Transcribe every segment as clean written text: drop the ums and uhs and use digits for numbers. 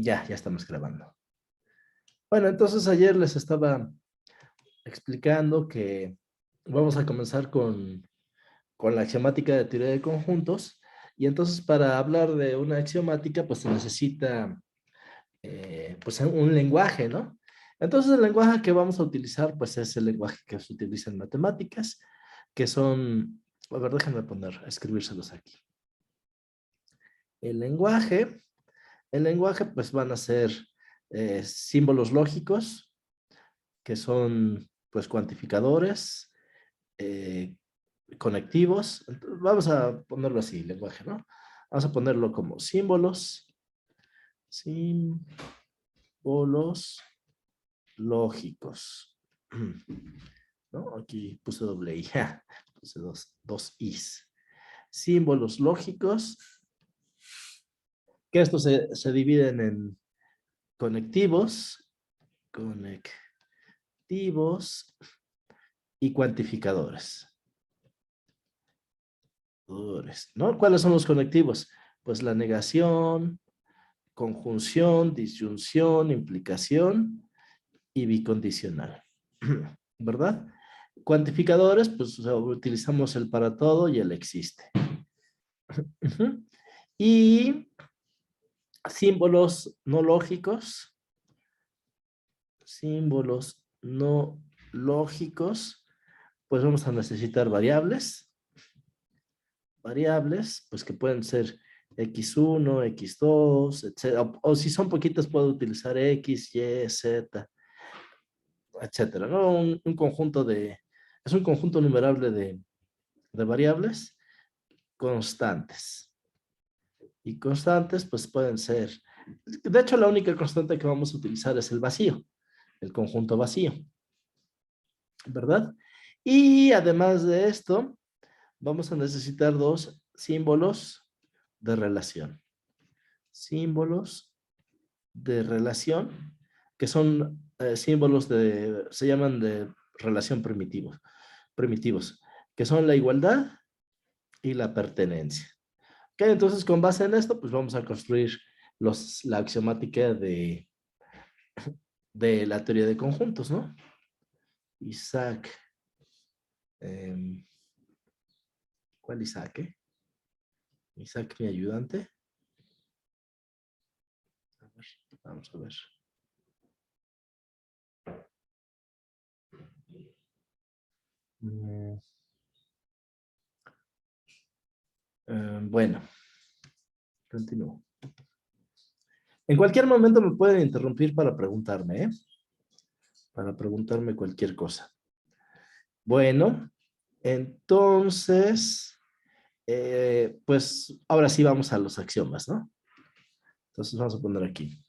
Ya estamos grabando. Bueno, entonces ayer les estaba explicando que vamos a comenzar con la axiomática de teoría de conjuntos. Y entonces para hablar de una axiomática, pues se necesita pues un lenguaje, ¿no? Entonces el lenguaje que vamos a utilizar, pues es el lenguaje que se utiliza en matemáticas, que son, a ver, déjenme escribírselos aquí. El lenguaje, pues van a ser símbolos lógicos, que son pues cuantificadores, eh, conectivos. Entonces, vamos a ponerlo así, lenguaje, ¿no? Vamos a ponerlo como símbolos lógicos. ¿No? Aquí puse doble I, puse dos Is. Símbolos lógicos, que estos se dividen en conectivos y cuantificadores. ¿No? ¿Cuáles son los conectivos? Pues la negación, conjunción, disyunción, implicación y bicondicional. ¿Verdad? Cuantificadores, pues o sea, utilizamos el para todo y el existe. Y símbolos no lógicos, pues vamos a necesitar variables, pues que pueden ser x1, x2, etc. O si son poquitas, puedo utilizar x, y, z, etcétera, ¿no? Es un conjunto numerable de variables constantes. Y constantes, pues pueden ser, de hecho, la única constante que vamos a utilizar es el vacío, el conjunto vacío, ¿verdad? Y además de esto, vamos a necesitar dos símbolos de relación. Símbolos de relación, que son símbolos se llaman de relación primitivos, que son la igualdad y la pertenencia. Ok, entonces con base en esto, pues vamos a construir la axiomática de la teoría de conjuntos, ¿no? Isaac. ¿Cuál Isaac? Isaac, mi ayudante. A ver, vamos a ver. Bueno, continúo. En cualquier momento me pueden interrumpir para preguntarme, ¿eh? Para preguntarme cualquier cosa. Bueno, entonces, pues ahora sí vamos a los axiomas, ¿no? Entonces vamos a poner aquí.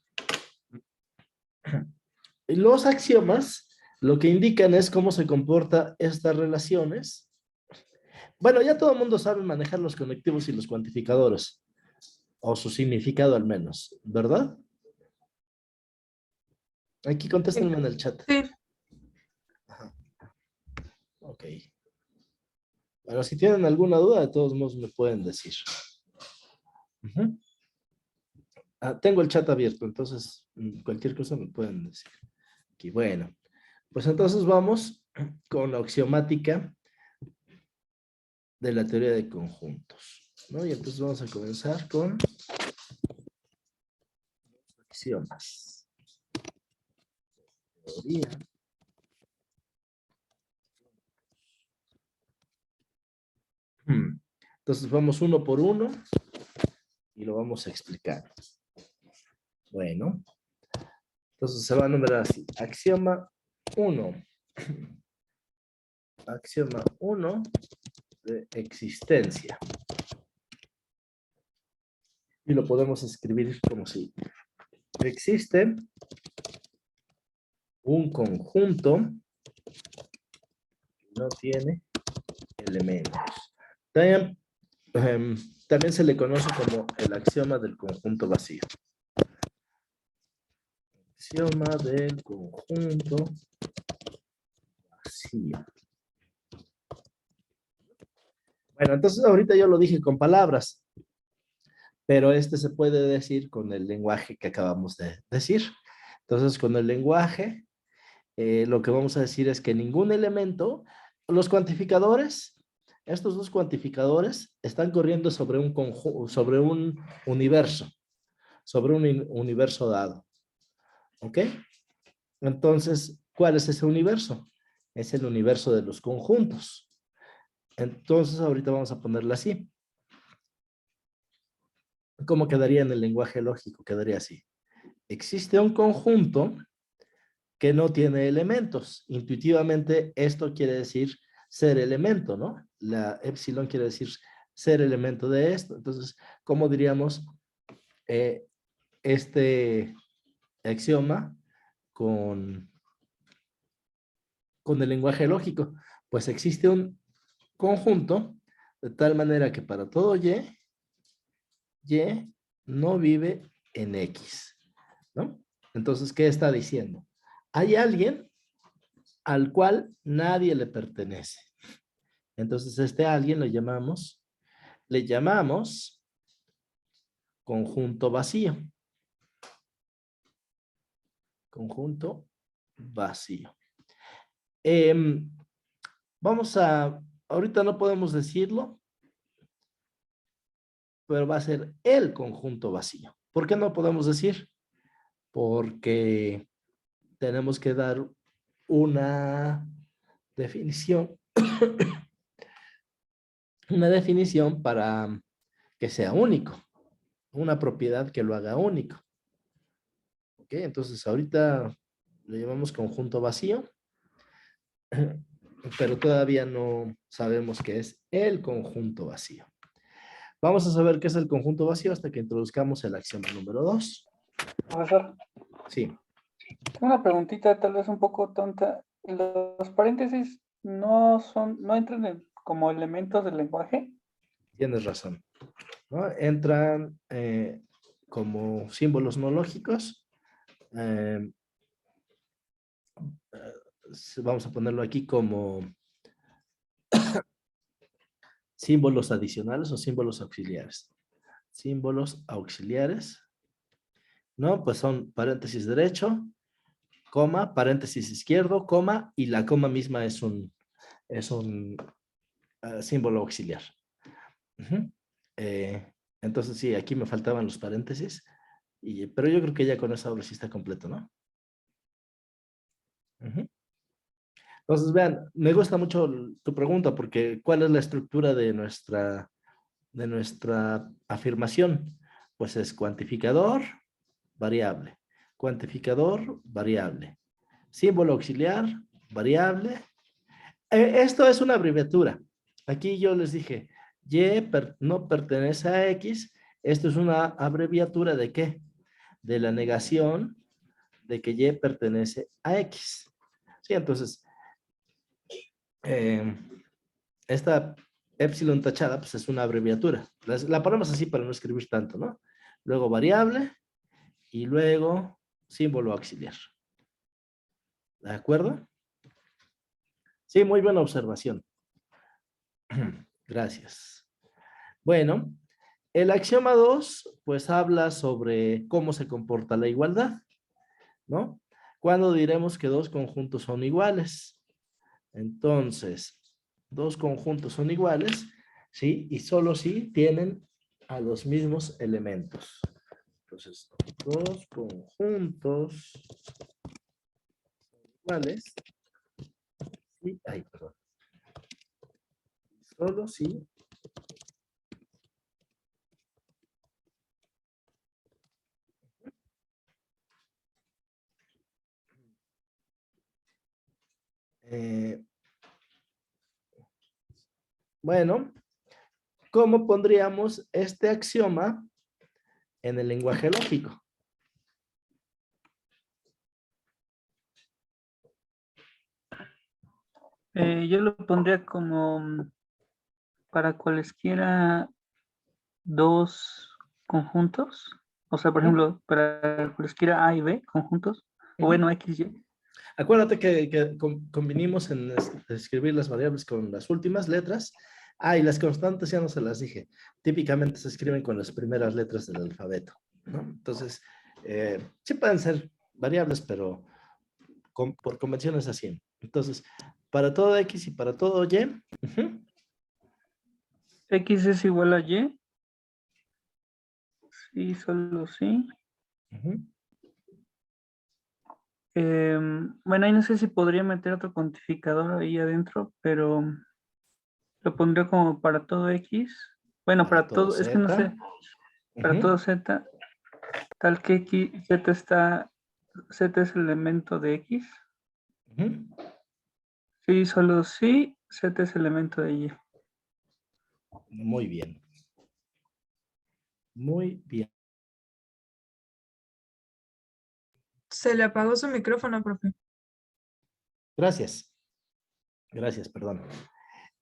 Los axiomas lo que indican es cómo se comportan estas relaciones. Bueno, ya todo el mundo sabe manejar los conectivos y los cuantificadores, o su significado al menos, ¿verdad? Aquí contéstenme en el chat. Sí. Ajá. Ok. Bueno, si tienen alguna duda, de todos modos me pueden decir. Tengo el chat abierto, entonces cualquier cosa me pueden decir. Aquí, bueno, pues entonces vamos con la axiomática de la teoría de conjuntos, ¿no? Y entonces vamos a comenzar con axiomas. Teoría. Entonces vamos uno por uno y lo vamos a explicar. Bueno, entonces se va a numerar así. Axioma 1. Axioma 1 de existencia. Y lo podemos escribir como si existe un conjunto que no tiene elementos. También se le conoce como el axioma del conjunto vacío. Axioma del conjunto vacío. Bueno, entonces ahorita yo lo dije con palabras, pero este se puede decir con el lenguaje que acabamos de decir. Entonces, con el lenguaje, lo que vamos a decir es que ningún elemento, los cuantificadores, estos dos cuantificadores están corriendo sobre un sobre un universo, sobre un universo dado. ¿Ok? Entonces, ¿cuál es ese universo? Es el universo de los conjuntos. Entonces, ahorita vamos a ponerlo así. ¿Cómo quedaría en el lenguaje lógico? Quedaría así. Existe un conjunto que no tiene elementos. Intuitivamente, esto quiere decir ser elemento, ¿no? La epsilon quiere decir ser elemento de esto. Entonces, ¿cómo diríamos este axioma con el lenguaje lógico? Pues existe un conjunto de tal manera que para todo y no vive en X, ¿no? Entonces, ¿qué está diciendo? Hay alguien al cual nadie le pertenece. Entonces, este alguien le llamamos conjunto vacío. Conjunto vacío. Ahorita no podemos decirlo, pero va a ser el conjunto vacío. ¿Por qué no podemos decir? Porque tenemos que dar una definición, una definición para que sea único, una propiedad que lo haga único. ¿Ok? Entonces, ahorita le llamamos conjunto vacío, pero todavía no sabemos qué es el conjunto vacío. Vamos a saber qué es el conjunto vacío hasta que introduzcamos el axioma número 2. Profesor, Sí. tengo una preguntita tal vez un poco tonta. ¿Los paréntesis no entran como elementos del lenguaje? Tienes razón, ¿no? Entran como símbolos no lógicos. Vamos a ponerlo aquí como símbolos adicionales o símbolos auxiliares. Símbolos auxiliares, ¿no? Pues son paréntesis derecho, coma, paréntesis izquierdo, coma, y la coma misma es un símbolo auxiliar. Entonces, sí, aquí me faltaban los paréntesis, pero yo creo que ya con eso ahora sí está completo, ¿no? Entonces, vean, me gusta mucho tu pregunta porque ¿cuál es la estructura de nuestra afirmación? Pues es cuantificador, variable. Cuantificador, variable. Símbolo auxiliar, variable. Esto es una abreviatura. Aquí yo les dije, no pertenece a X. Esto es una abreviatura ¿de qué? De la negación de que Y pertenece a X. Sí, entonces, esta epsilon tachada pues es una abreviatura. La ponemos así para no escribir tanto, ¿no? Luego variable y luego símbolo auxiliar. ¿De acuerdo? Sí, muy buena observación. Gracias. Bueno, el axioma 2 pues habla sobre cómo se comporta la igualdad, ¿no? ¿Cuándo diremos que dos conjuntos son iguales? Entonces, dos conjuntos son iguales, ¿sí? Y solo si tienen a los mismos elementos. Entonces, dos conjuntos iguales, sí, perdón. Solo si bueno, ¿cómo pondríamos este axioma en el lenguaje lógico? Yo lo pondría como para cualesquiera dos conjuntos. O sea, por ejemplo, para cualesquiera A y B conjuntos. O bueno, X, Y. Acuérdate que convinimos en escribir las variables con las últimas letras. Ah, y las constantes ya no se las dije. Típicamente se escriben con las primeras letras del alfabeto, ¿no? Entonces, sí pueden ser variables, pero por convención es así. Entonces, para todo X y para todo Y, X es igual a Y. Sí, solo sí. Bueno, ahí no sé si podría meter otro cuantificador ahí adentro, pero lo pondría como para todo X. Bueno, para para todo todo, es que no Z, sé, para todo Z, tal que X, Z es elemento de X. Sí, solo sí, Z es elemento de Y. muy bien, muy bien. Se le apagó su micrófono, profe. Gracias, gracias, perdón.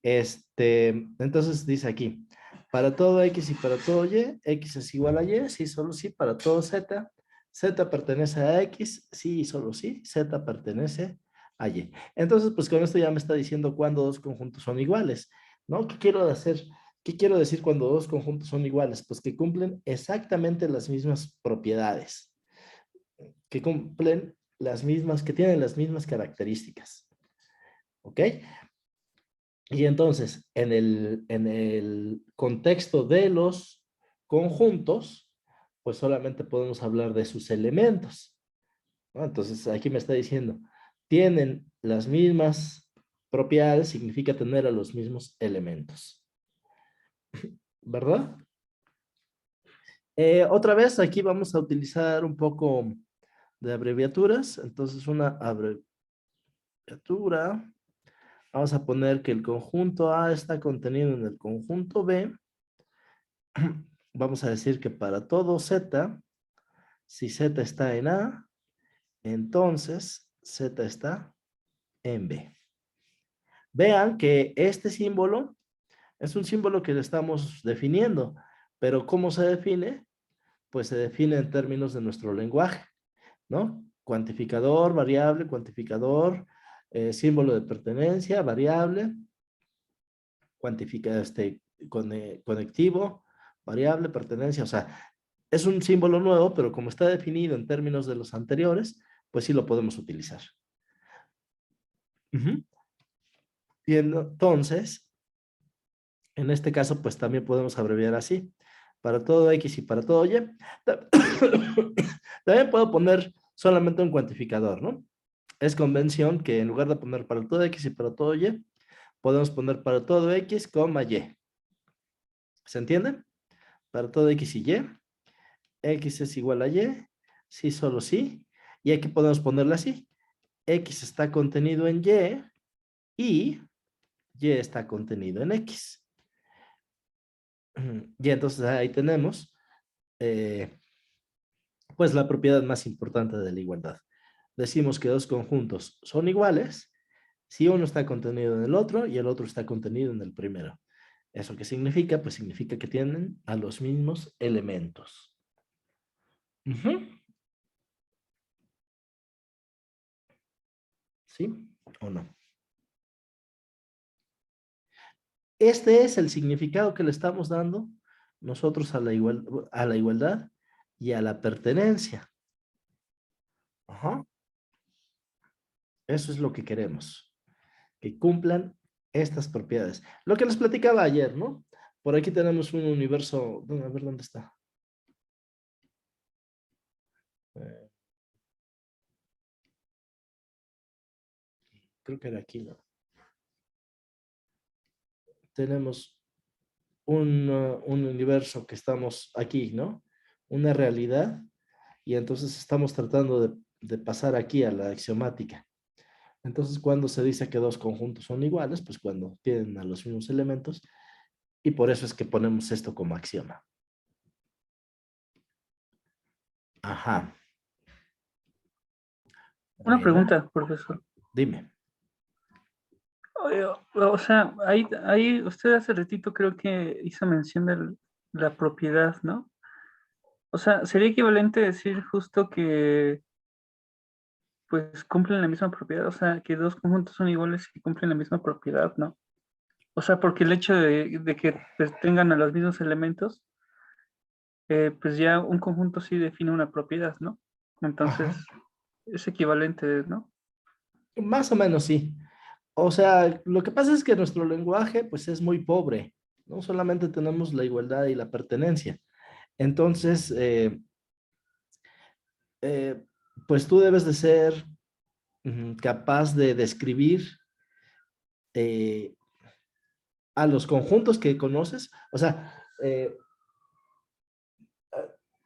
Entonces dice aquí, para todo X y para todo Y, X es igual a Y, sí, solo sí, para todo Z, Z pertenece a X, sí, solo sí, Z pertenece a Y. Entonces, pues con esto ya me está diciendo cuándo dos conjuntos son iguales, ¿no? ¿Qué quiero hacer? ¿Qué quiero decir cuando dos conjuntos son iguales? Pues que cumplen exactamente las mismas propiedades, que cumplen las mismas, que tienen las mismas características, ¿ok? Y entonces, en el contexto de los conjuntos, pues solamente podemos hablar de sus elementos, ¿no? Entonces, aquí me está diciendo, tienen las mismas propiedades, significa tener a los mismos elementos, ¿verdad? Otra vez, aquí vamos a utilizar un poco de abreviaturas. Entonces, una abreviatura. Vamos a poner que el conjunto A está contenido en el conjunto B. Vamos a decir que para todo Z, si Z está en A, entonces Z está en B. Vean que este símbolo es un símbolo que le estamos definiendo, pero ¿cómo se define? Pues se define en términos de nuestro lenguaje, ¿no? Cuantificador, símbolo de pertenencia, variable, conectivo, variable, pertenencia, o sea, es un símbolo nuevo, pero como está definido en términos de los anteriores, pues sí lo podemos utilizar. Y entonces, en este caso, pues también podemos abreviar así. Para todo X y para todo Y. También puedo poner solamente un cuantificador, ¿no? Es convención que en lugar de poner para todo X y para todo Y, podemos poner para todo X, Y. ¿Se entiende? Para todo X y Y. X es igual a Y, sí, solo sí. Y aquí podemos ponerle así. X está contenido en y Y está contenido en X. Y entonces ahí tenemos, pues, la propiedad más importante de la igualdad. Decimos que dos conjuntos son iguales si uno está contenido en el otro y el otro está contenido en el primero. ¿Eso qué significa? Pues significa que tienen a los mismos elementos. ¿Sí o no? Este es el significado que le estamos dando nosotros a la igualdad y a la pertenencia. Ajá. Eso es lo que queremos, que cumplan estas propiedades. Lo que les platicaba ayer, ¿no? Por aquí tenemos un universo, a ver dónde está. Eh, Creo que era aquí, ¿no? Tenemos un universo que estamos aquí, ¿no? Una realidad, y entonces estamos tratando de pasar aquí a la axiomática. Entonces, cuando se dice que dos conjuntos son iguales, pues cuando tienen a los mismos elementos, y por eso es que ponemos esto como axioma. Ajá. Una Bueno, pregunta, profesor. dime. O sea, ahí usted hace ratito creo que hizo mención de la propiedad, ¿no? O sea, sería equivalente decir justo que pues cumplen la misma propiedad, o sea, que dos conjuntos son iguales y cumplen la misma propiedad, ¿no? O sea, porque el hecho de que pues, tengan a los mismos elementos, pues ya un conjunto sí define una propiedad, ¿no? Entonces, Ajá. es equivalente, ¿no? Más o menos sí. O sea, lo que pasa es que nuestro lenguaje pues es muy pobre. No solamente tenemos la igualdad y la pertenencia. Entonces, eh, pues tú debes de ser capaz de describir eh, a los conjuntos que conoces. O sea,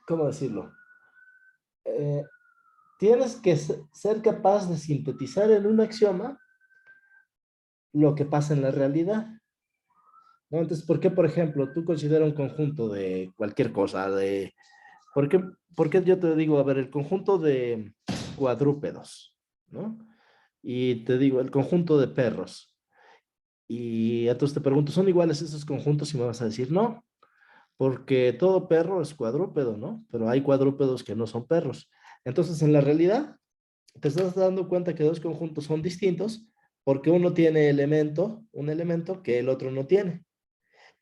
¿cómo decirlo? Eh, tienes que ser capaz de sintetizar en un axioma lo que pasa en la realidad, ¿no? Entonces, ¿por qué, por ejemplo, tú consideras un conjunto de cualquier cosa, ¿por qué, por qué yo te digo, a ver, el conjunto de cuadrúpedos, ¿no? Y te digo, el conjunto de perros. Y entonces te pregunto, ¿son iguales esos conjuntos? Y me vas a decir, no, porque todo perro es cuadrúpedo, ¿no? Pero hay cuadrúpedos que no son perros. Entonces, en la realidad, te estás dando cuenta que dos conjuntos son distintos porque uno tiene un elemento que el otro no tiene.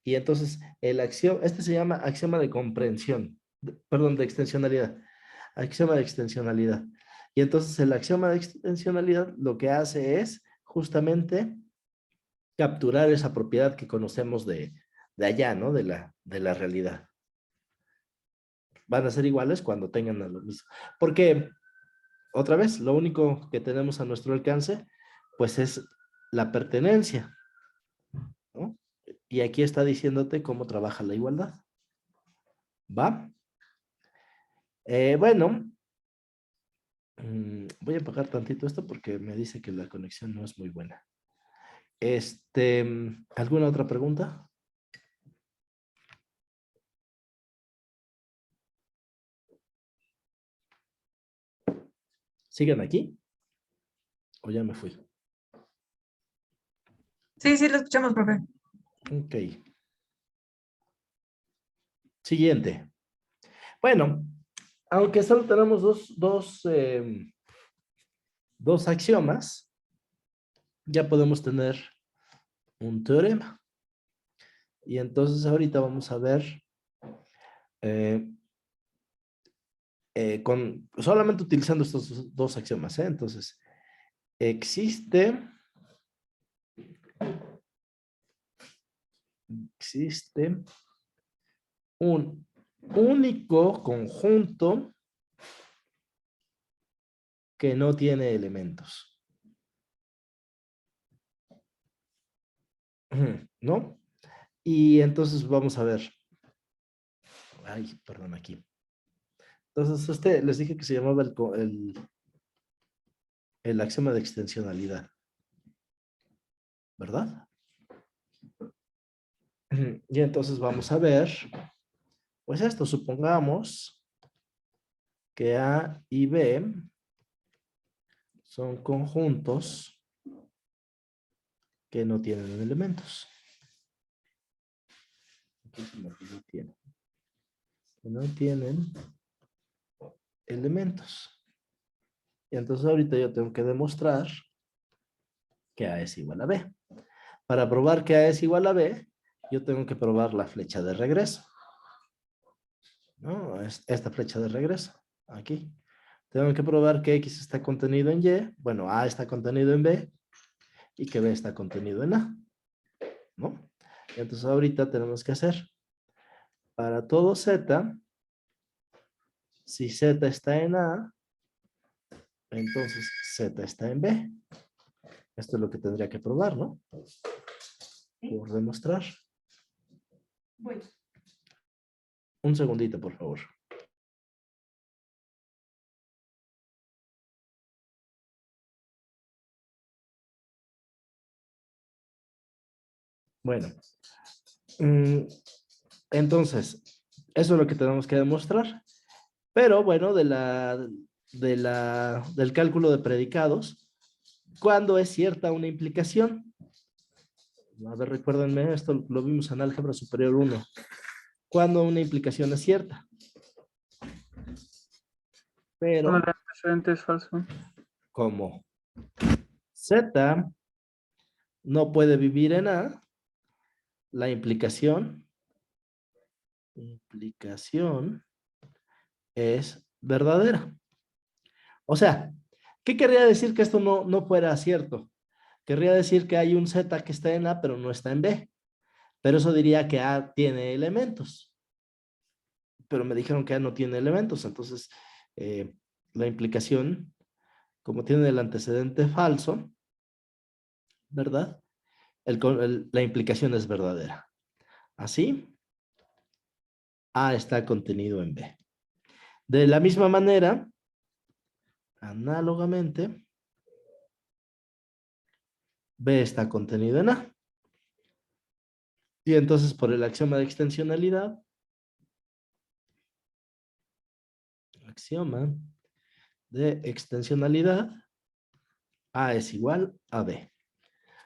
Y entonces el axioma, este se llama axioma de comprensión, perdón, de extensionalidad, axioma de extensionalidad. Y entonces el axioma de extensionalidad lo que hace es justamente capturar esa propiedad que conocemos de allá, ¿no? De la realidad. Van a ser iguales cuando tengan lo mismo. Porque, otra vez, lo único que tenemos a nuestro alcance, pues es la pertenencia, ¿no? Y aquí está diciéndote cómo trabaja la igualdad. ¿Va? Bueno, voy a apagar tantito esto porque me dice que la conexión no es muy buena. ¿Alguna otra pregunta? ¿Siguen aquí? ¿O ya me fui? Sí, sí, lo escuchamos, profe. Ok. Siguiente. Bueno, aunque solo tenemos dos axiomas, ya podemos tener un teorema. Y entonces ahorita vamos a ver eh, solamente utilizando estos dos axiomas, ¿eh? Entonces, existe un único conjunto que no tiene elementos, ¿no? Y entonces vamos a ver. Ay, perdón, aquí. Entonces, les dije que se llamaba el axioma de extensionalidad, ¿verdad? Y entonces vamos a ver, pues esto, supongamos que A y B son conjuntos que no tienen elementos. Que no tienen elementos. Y entonces ahorita yo tengo que demostrar que A es igual a B. Para probar que A es igual a B, yo tengo que probar la flecha de regreso, ¿no? Es esta flecha de regreso, aquí. Tengo que probar que X está contenido en Y, bueno, A está contenido en B, y que B está contenido en A, ¿no? Y entonces ahorita tenemos que hacer, para todo Z, si Z está en A, entonces Z está en B. Esto es lo que tendría que probar, ¿no? Por demostrar. Voy. Un segundito, por favor. Bueno, entonces, eso es lo que tenemos que demostrar. Pero bueno, del cálculo de predicados, ¿cuándo es cierta una implicación? A ver, recuérdenme, esto lo vimos en álgebra superior 1. ¿Cuándo una implicación es cierta? Cuando Pero, el antecedente es falso. como Z no puede vivir en A, la implicación es verdadera. O sea, ¿qué querría decir que esto no fuera cierto? Querría decir que hay un Z que está en A, pero no está en B. Pero eso diría que A tiene elementos. Pero me dijeron que A no tiene elementos. Entonces, la implicación, como tiene el antecedente falso, ¿verdad? La implicación es verdadera. Así, A está contenido en B. De la misma manera, análogamente, B está contenido en A. Y entonces, por el axioma de extensionalidad, A es igual a B.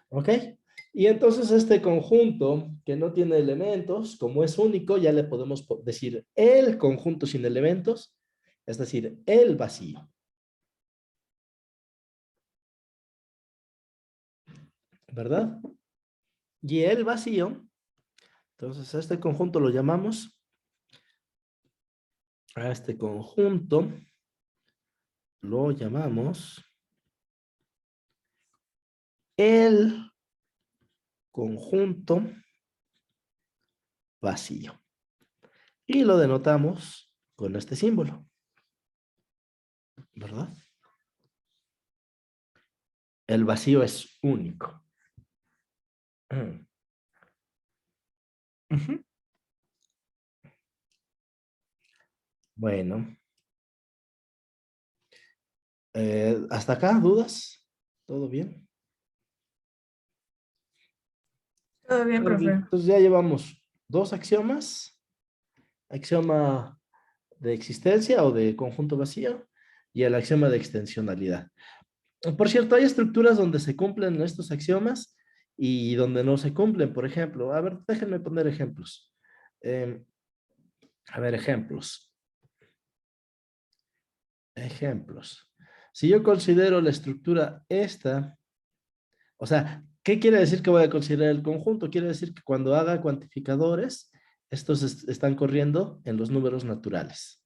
¿Ok? Y entonces este conjunto que no tiene elementos, como es único, ya le podemos decir el conjunto sin elementos, es decir, el vacío. ¿Verdad? Y el vacío, entonces a este conjunto lo llamamos, a este conjunto lo llamamos el conjunto vacío. Y lo denotamos con este símbolo. ¿Verdad? El vacío es único. Ujú. Bueno. ¿Hasta acá dudas? ¿Todo bien? Todo bien, Bueno, profe. entonces ya llevamos dos axiomas. Axioma de existencia o de conjunto vacío y el axioma de extensionalidad. Por cierto, hay estructuras donde se cumplen estos axiomas y donde no se cumplen. Por ejemplo, a ver, déjenme poner ejemplos. A ver, ejemplos. Ejemplos. Si yo considero la estructura esta, o sea, ¿qué quiere decir que voy a considerar el conjunto? Quiere decir que cuando haga cuantificadores, estos están corriendo en los números naturales,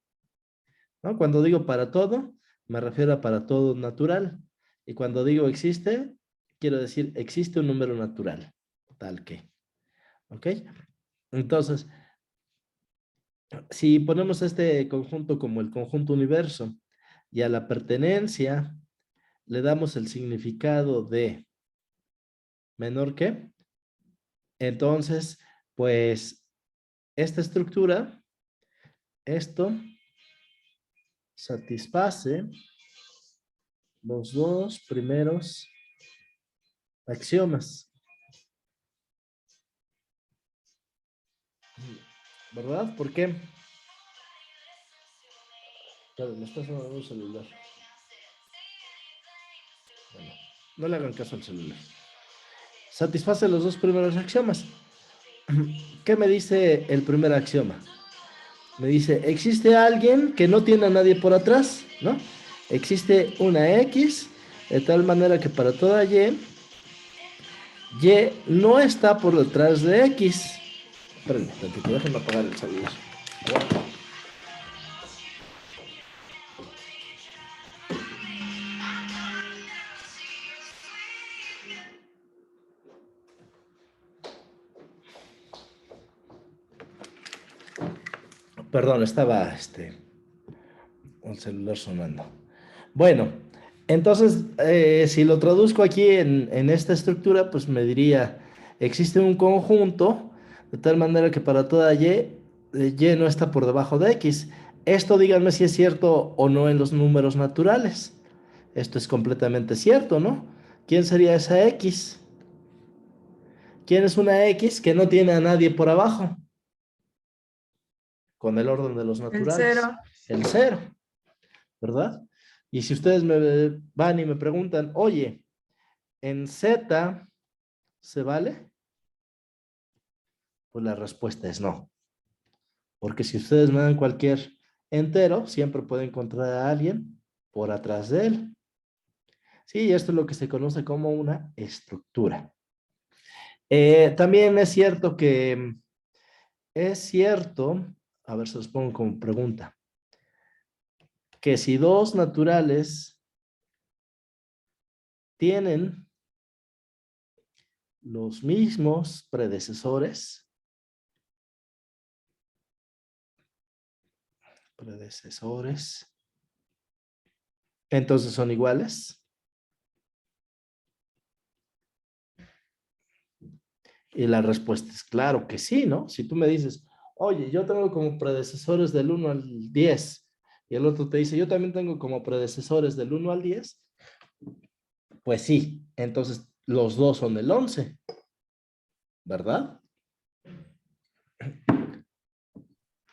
¿no? Cuando digo para todo, me refiero a para todo natural. Y cuando digo existe, quiero decir existe un número natural, tal que. ¿Ok? Entonces, si ponemos este conjunto como el conjunto universo y a la pertenencia le damos el significado de menor que, entonces, pues, esta estructura, esto satisface los dos primeros axiomas. ¿Verdad? ¿Por qué? Claro, me está sonando el celular. Bueno, no le hagan caso al celular. Satisface los dos primeros axiomas. ¿Qué me dice el primer axioma? Me dice, existe alguien que no tiene a nadie por atrás, ¿no? Existe una X, de tal manera que para toda Y no está por detrás de X. Espérenme, tantito, déjenme apagar el celular. Perdón, estaba el celular sonando. Bueno, entonces, si lo traduzco aquí en esta estructura, pues me diría, existe un conjunto de tal manera que para toda Y no está por debajo de X. Esto díganme si es cierto o no en los números naturales. Esto es completamente cierto, ¿no? ¿Quién sería esa X? ¿Quién es una X que no tiene a nadie por abajo? Con el orden de los El naturales. 0. El cero, ¿verdad? Y si ustedes me van y me preguntan, oye, ¿en Z se vale? Pues la respuesta es no. Porque si ustedes me dan cualquier entero, siempre pueden encontrar a alguien por atrás de él. Sí, esto es lo que se conoce como una estructura. También es cierto que, a ver, se los pongo como pregunta, que si dos naturales tienen los mismos predecesores, entonces son iguales. Y la respuesta es claro que sí, ¿no? Si tú me dices, oye, yo tengo como predecesores del 1 al 10, y el otro te dice, yo también tengo como predecesores del 1 al 10, pues sí, entonces los dos son del 11, ¿verdad?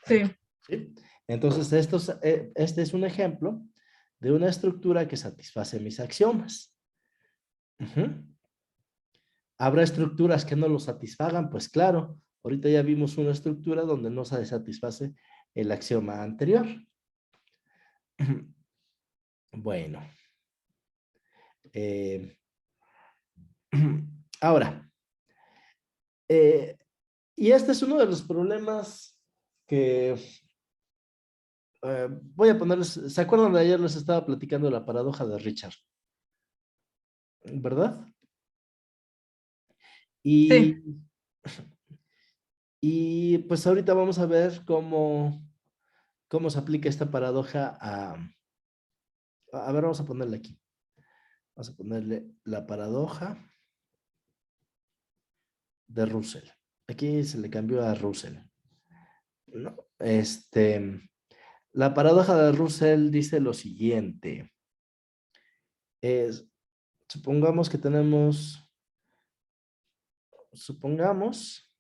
Sí, ¿Sí? Entonces, este es un ejemplo de una estructura que satisface mis axiomas. Ujú. ¿Habrá estructuras que no lo satisfagan? Pues claro, ahorita ya vimos una estructura donde no se satisface el axioma anterior. Bueno, eh, ahora, eh, y este es uno de los problemas que voy a ponerles, ¿se acuerdan de ayer les estaba platicando de la paradoja de Richard? ¿Verdad? sí. Y, y pues ahorita vamos a ver cómo se aplica esta paradoja a ver, vamos a ponerle aquí. Vamos a ponerle la paradoja de Russell. Aquí se le cambió a Russell, ¿no? La paradoja de Russell dice lo siguiente. Supongamos que supongamos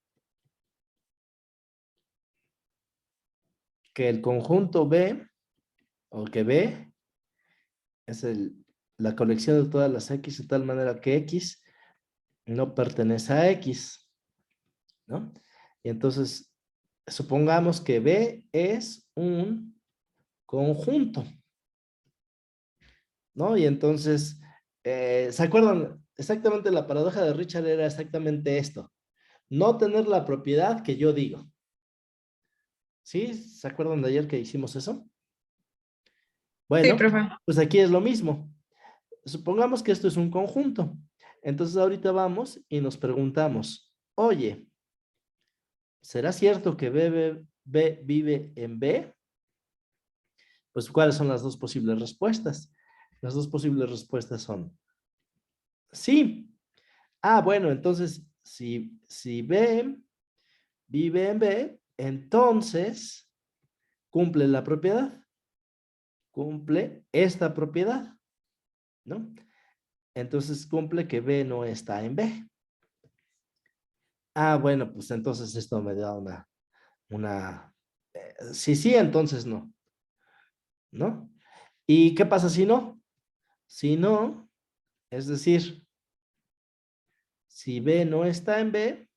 que el conjunto B, o que B es la colección de todas las X de tal manera que X no pertenece a X, ¿no? Y entonces, supongamos que B es un conjunto, ¿no? Y entonces, ¿se acuerdan? Exactamente la paradoja de Richard era exactamente esto. No tener la propiedad que yo digo. ¿Sí? ¿Se acuerdan de ayer que hicimos eso? Sí, Bueno, profe. pues aquí es lo mismo. Supongamos que esto es un conjunto. Entonces ahorita vamos y nos preguntamos, oye, ¿será cierto que B vive en B? Pues, ¿cuáles son las dos posibles respuestas? Las dos posibles respuestas son sí. Ah, bueno, entonces, si B vive en B, entonces cumple la propiedad. Cumple esta propiedad, ¿no? Entonces cumple que B no está en B. Ah, bueno, pues entonces esto me da si sí, entonces no, ¿no? ¿Y qué pasa si no? Si no, es decir, si B no está en B,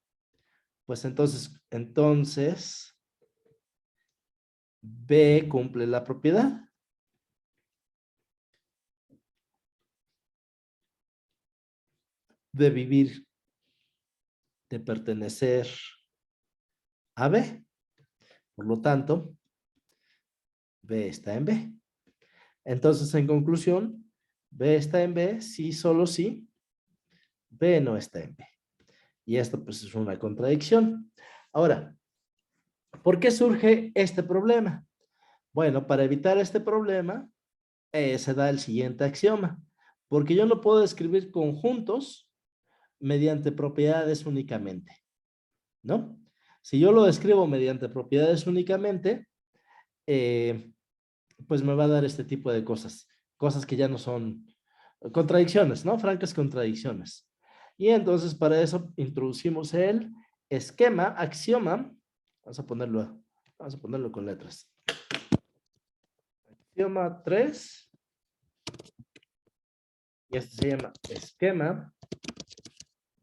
pues entonces B cumple la propiedad de vivir, de pertenecer a B. Por lo tanto, B está en B. Entonces, en conclusión, B está en B, sí, solo sí, B no está en B. Y esto pues es una contradicción. Ahora, ¿por qué surge este problema? Bueno, para evitar este problema, se da el siguiente axioma. Porque yo no puedo escribir conjuntos mediante propiedades únicamente, ¿no? Si yo lo escribo mediante propiedades únicamente, eh, pues me va a dar este tipo de cosas. Cosas que ya no son contradicciones, ¿no? Francas contradicciones. Y entonces para eso introducimos el esquema, axioma. Vamos a ponerlo con letras. Axioma 3. Y este se llama esquema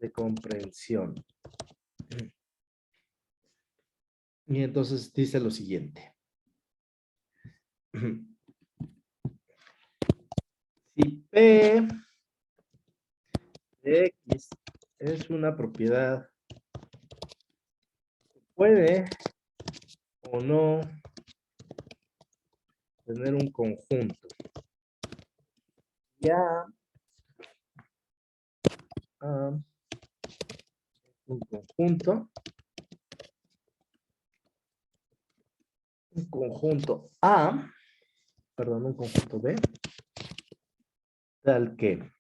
de comprensión. Y entonces dice lo siguiente. Si P de X es una propiedad que puede o no tener un conjunto. Ya un conjunto A, perdón, un conjunto B, tal que,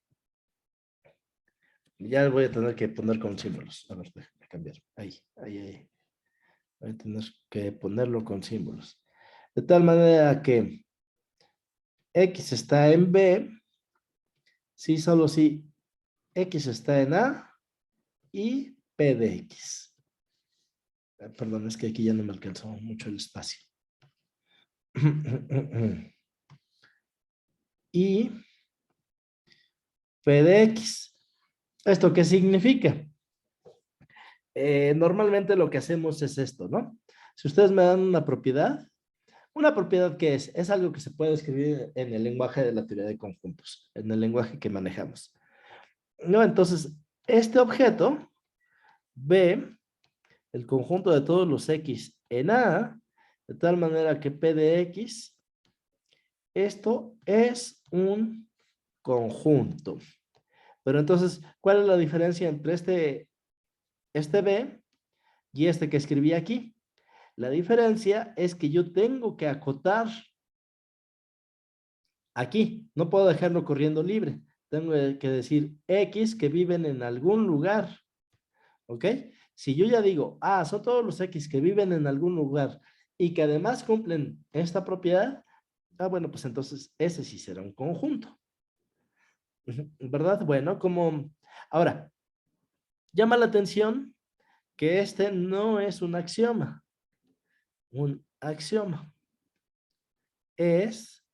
ya voy a tener que poner con símbolos. A ver, déjame cambiar. Ahí. Voy a tener que ponerlo con símbolos. De tal manera que X está en B, si solo si X está en A y P de X. Perdón, es que aquí ya no me alcanzó mucho el espacio. Y P de X. ¿Esto qué significa? Normalmente lo que hacemos es esto, ¿no? Si ustedes me dan una propiedad ¿qué es? Es algo que se puede escribir en el lenguaje de la teoría de conjuntos, en el lenguaje que manejamos. No, entonces, este objeto ve el conjunto de todos los X en A, de tal manera que P de X, esto es un conjunto. Pero entonces, ¿cuál es la diferencia entre este B y este que escribí aquí? La diferencia es que yo tengo que acotar aquí. No puedo dejarlo corriendo libre. Tengo que decir X que viven en algún lugar. ¿Ok? Si yo ya digo, son todos los X que viven en algún lugar y que además cumplen esta propiedad, bueno, pues entonces ese sí será un conjunto. ¿Verdad? Bueno, como... Ahora, llama la atención que este no es un axioma. Un axioma es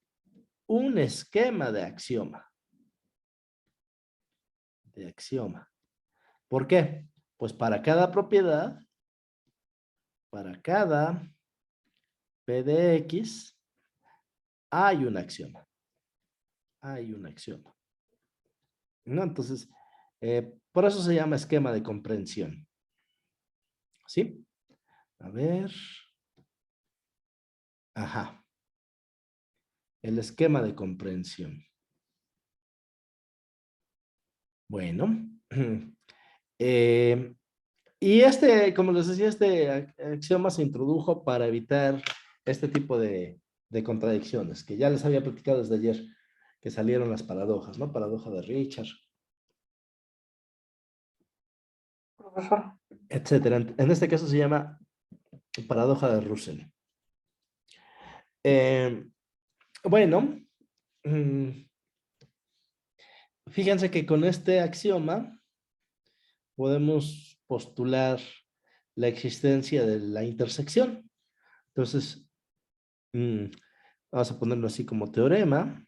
un esquema de axioma. ¿Por qué? Pues para cada propiedad, para cada P de X, hay un axioma. ¿No? Entonces, por eso se llama esquema de comprensión. ¿Sí? A ver. Ajá. El esquema de comprensión. Bueno. Y como les decía, este axioma se introdujo para evitar este tipo de contradicciones, que ya les había platicado desde ayer, que salieron las paradojas, ¿no? Paradoja de Richard, Profesor. etcétera. En este caso se llama paradoja de Russell. Bueno, fíjense que con este axioma podemos postular la existencia de la intersección. Entonces, vamos a ponerlo así como teorema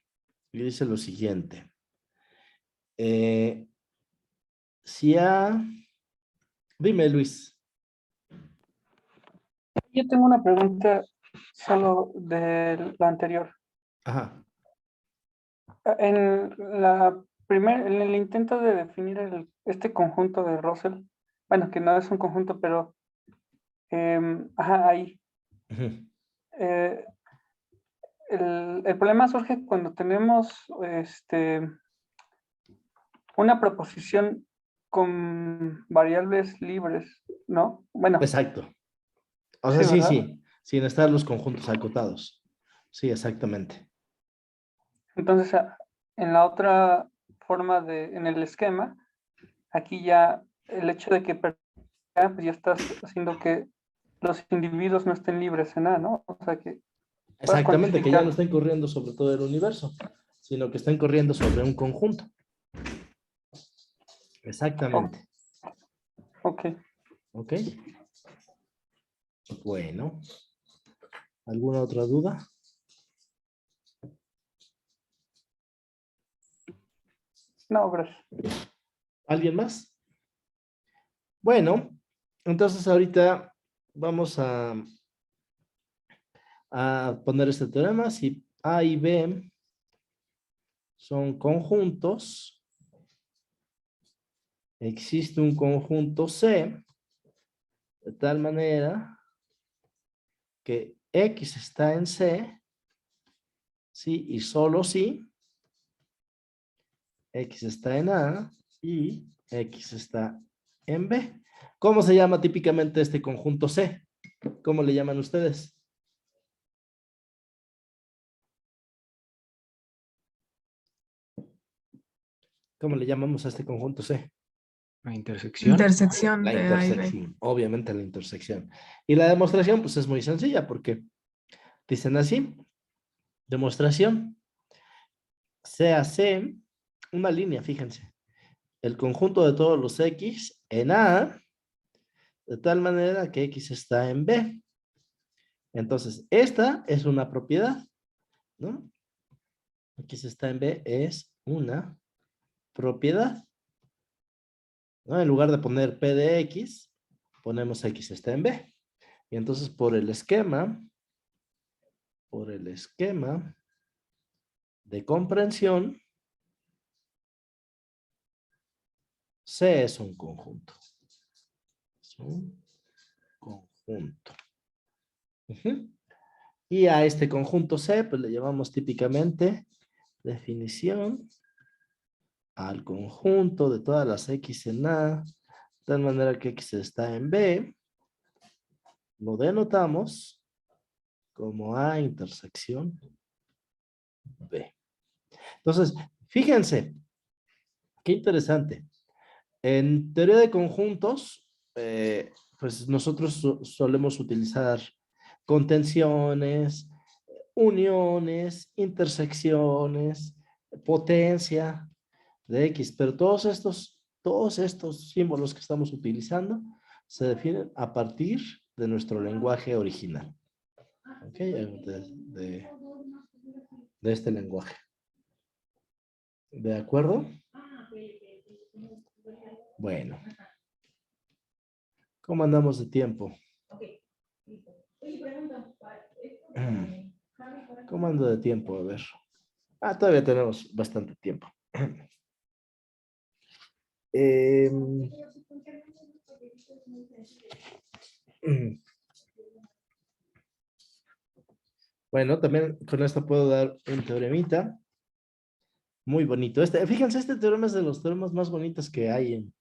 y dice lo siguiente. Si A... Dime, Luis. Yo tengo una pregunta solo de la anterior. Ajá. En en el intento de definir este conjunto de Russell, bueno, que no es un conjunto, pero ahí. Ujú. El problema surge cuando tenemos una proposición con variables libres, ¿no? Bueno, Exacto. O sea, sí, sí, ¿verdad? sí. Sin estar los conjuntos acotados. Sí, exactamente. Entonces, en la otra forma en el esquema, aquí ya el hecho de que pues ya estás haciendo que los individuos no estén libres en A, ¿no? O sea, que puedas Exactamente, que ya no cuantificar. estén corriendo sobre todo el universo, sino que estén corriendo sobre un conjunto. Oh, Exactamente. ok. ¿Ok? Bueno. ¿Alguna otra duda? No, gracias. ¿Alguien más? Bueno, entonces ahorita vamos a poner este teorema. Si A y B son conjuntos, existe un conjunto C de tal manera que X está en C, sí, y solo si X está en A y X está en B. ¿Cómo se llama típicamente este conjunto C? ¿Cómo le llaman ustedes? ¿Cómo le llamamos a este conjunto C? La intersección. Intersección La de A y B. intersección, obviamente la intersección. Y la demostración, pues es muy sencilla porque dicen así, demostración, sea C, una línea, fíjense, el conjunto de todos los X en A, de tal manera que X está en B. Entonces, esta es una propiedad, ¿no? X está en B es una propiedad, ¿no? En lugar de poner P de X, ponemos X está en B. Y entonces por el esquema de comprensión, C es un conjunto. Es un conjunto. Ujú. Y a este conjunto C, pues le llamamos típicamente definición al conjunto de todas las X en A, de tal manera que X está en B, lo denotamos como A intersección B. Entonces, fíjense, qué interesante. En teoría de conjuntos, pues nosotros solemos utilizar contenciones, uniones, intersecciones, potencia de X, pero todos estos símbolos que estamos utilizando se definen a partir de nuestro lenguaje original. ¿Ok? De este lenguaje. ¿De acuerdo? Bueno. ¿Cómo andamos de tiempo? ¿Cómo ando de tiempo? A ver. Todavía tenemos bastante tiempo. Bueno, también con esto puedo dar un teoremita. Muy bonito. Fíjense, este teorema es de los teoremas más bonitos que hay en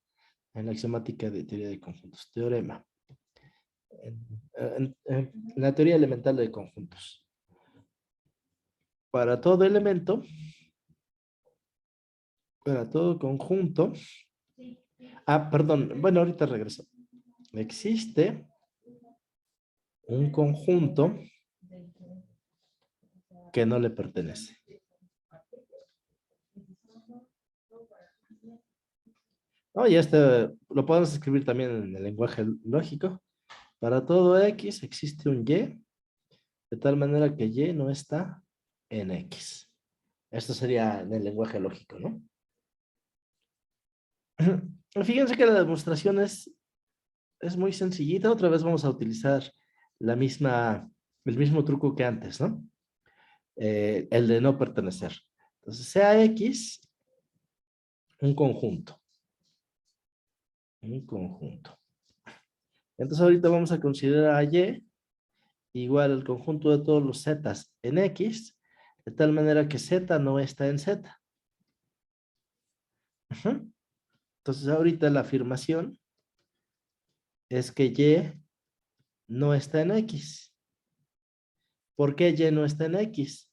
la axiomática de teoría de conjuntos. Teorema. En la teoría elemental de conjuntos. Para todo elemento, para todo conjunto. Perdón. Bueno, ahorita regreso. Existe un conjunto que no le pertenece. No, y lo podemos escribir también en el lenguaje lógico. Para todo X existe un Y, de tal manera que Y no está en X. Esto sería en el lenguaje lógico, ¿no? Fíjense que la demostración es muy sencillita. Otra vez vamos a utilizar el mismo truco que antes, ¿no? El de no pertenecer. Entonces, sea X un conjunto. Un conjunto. Entonces, ahorita vamos a considerar a Y igual el conjunto de todos los zetas en X, de tal manera que Z no está en Z. Ujú. Entonces, ahorita la afirmación es que Y no está en X. ¿Por qué Y no está en X?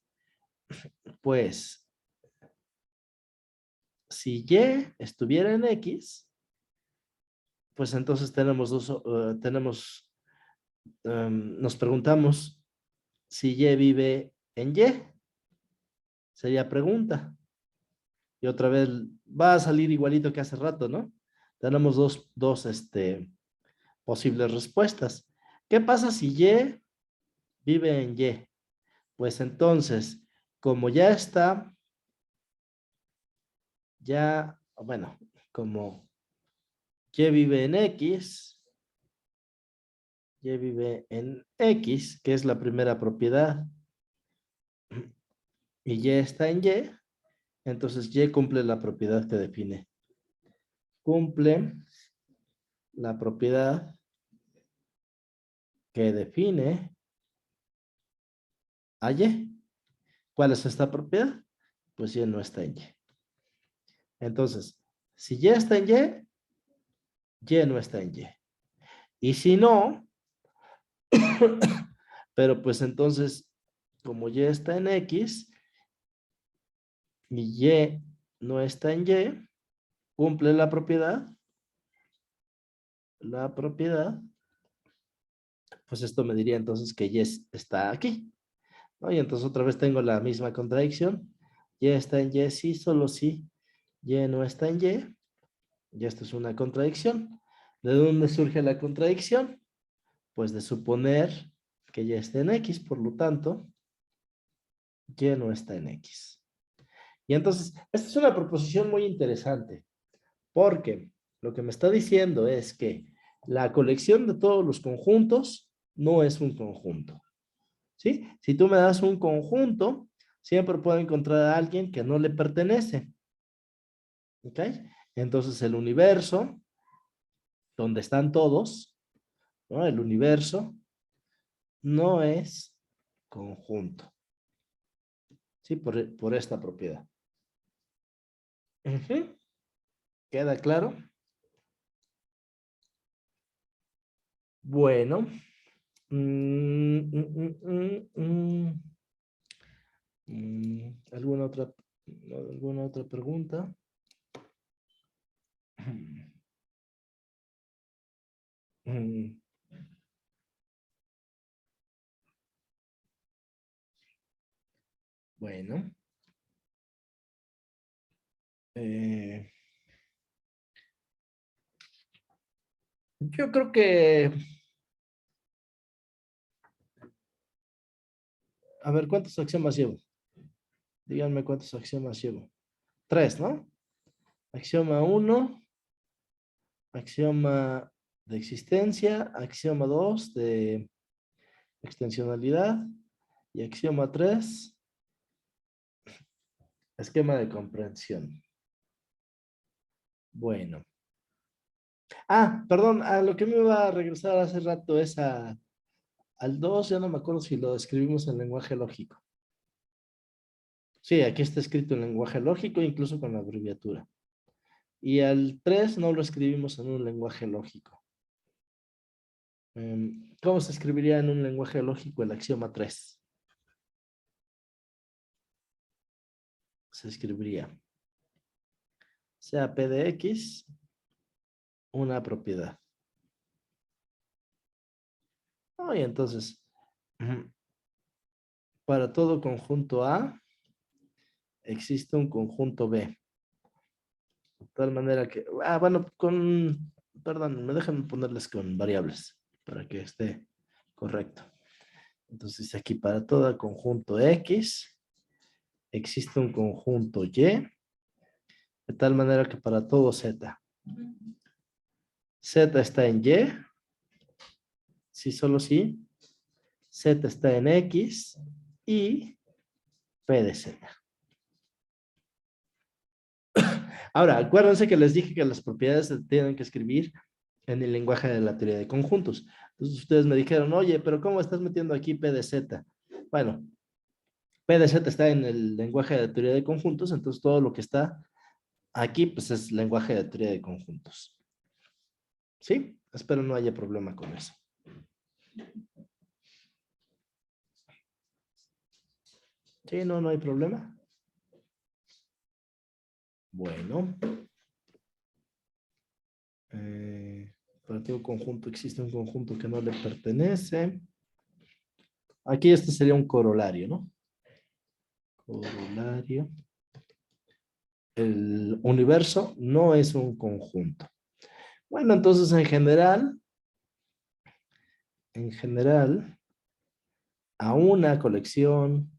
Pues, si Y estuviera en X, pues entonces nos preguntamos si Y vive en Y. Sería pregunta. Y otra vez va a salir igualito que hace rato, ¿no? Tenemos dos posibles respuestas. ¿Qué pasa si Y vive en Y? Pues entonces, como ya está, como Y vive en X, Y vive en X, que es la primera propiedad, y Y está en Y, entonces Y cumple la propiedad que define cumple la propiedad que define a Y. ¿Cuál es esta propiedad? Pues Y no está en Y. Entonces, si Y está en Y no está en Y. Y si no, pero pues entonces, como Y está en X y Y no está en Y, cumple la propiedad, pues esto me diría entonces que Y está aquí, ¿no? Y entonces otra vez tengo la misma contradicción. Y está en Y, sí, solo sí. Y no está en Y. Y esto es una contradicción. ¿De dónde surge la contradicción? Pues de suponer que Y está en X, por lo tanto, Y no está en X. Y entonces, esta es una proposición muy interesante, porque lo que me está diciendo es que la colección de todos los conjuntos no es un conjunto. ¿Sí? Si tú me das un conjunto, siempre puedo encontrar a alguien que no le pertenece. ¿Ok? Entonces el universo, donde están todos, ¿no? El universo no es conjunto. ¿Sí? Por esta propiedad. Ujú. ¿Queda claro? Bueno. ¿Alguna otra pregunta? Mm, Bueno. eh, yo creo que... A ver, ¿cuántos axiomas llevo? Díganme cuántos axiomas llevo. 3, ¿no? Axioma 1, axioma de existencia, axioma 2 de extensionalidad y axioma 3, esquema de comprensión. Bueno. Ah, perdón, a lo que me iba a regresar hace rato es al 2, ya no me acuerdo si lo escribimos en lenguaje lógico. Sí, aquí está escrito en lenguaje lógico, incluso con la abreviatura. Y al 3 no lo escribimos en un lenguaje lógico. ¿Cómo se escribiría en un lenguaje lógico el axioma 3? Se escribiría sea P de X una propiedad. Y entonces, para todo conjunto A, existe un conjunto B. De tal manera que, bueno, perdón, me dejan ponerles con variables para que esté correcto. Entonces aquí para todo conjunto X, existe un conjunto Y, de tal manera que para todo Z. Z está en Y, sí, solo sí. Z está en X y P de Z. Ahora, acuérdense que les dije que las propiedades se tienen que escribir en el lenguaje de la teoría de conjuntos. Entonces ustedes me dijeron, oye, pero ¿cómo estás metiendo aquí P de Z? Bueno, P de Z está en el lenguaje de la teoría de conjuntos, entonces todo lo que está aquí pues es lenguaje de teoría de conjuntos. ¿Sí? Espero no haya problema con eso. Sí, no hay problema. Bueno. Para todo conjunto existe un conjunto que no le pertenece. Aquí este sería un corolario, ¿no? Corolario. El universo no es un conjunto. Bueno, entonces en general, a una colección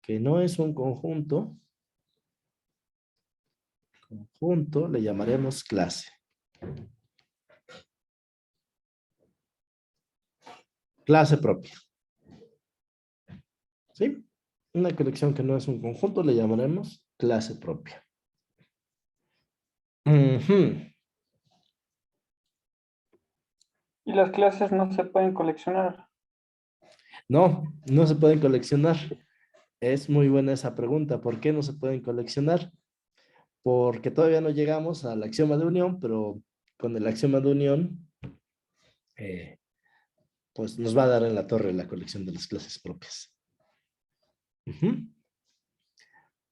que no es un conjunto le llamaremos clase. Clase propia. ¿Sí? Una colección que no es un conjunto le llamaremos clase propia. Ujú. Y las clases no se pueden coleccionar. No, no se pueden coleccionar. Es muy buena esa pregunta. ¿Por qué no se pueden coleccionar? Porque todavía no llegamos al axioma de unión, pero con el axioma de unión, eh, pues nos va a dar en la torre la colección de las clases propias. Ujú.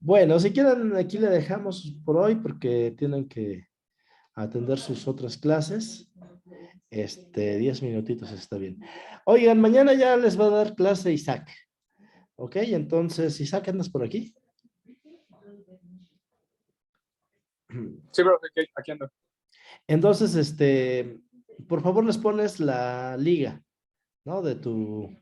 Bueno, si quieren, aquí le dejamos por hoy porque tienen que atender sus otras clases. 10 minutitos está bien. Oigan, mañana ya les va a dar clase Isaac. ¿Ok? Entonces, Isaac, ¿andas por aquí? Sí, profe, aquí ando. Entonces, por favor les pones la liga, ¿no? De tu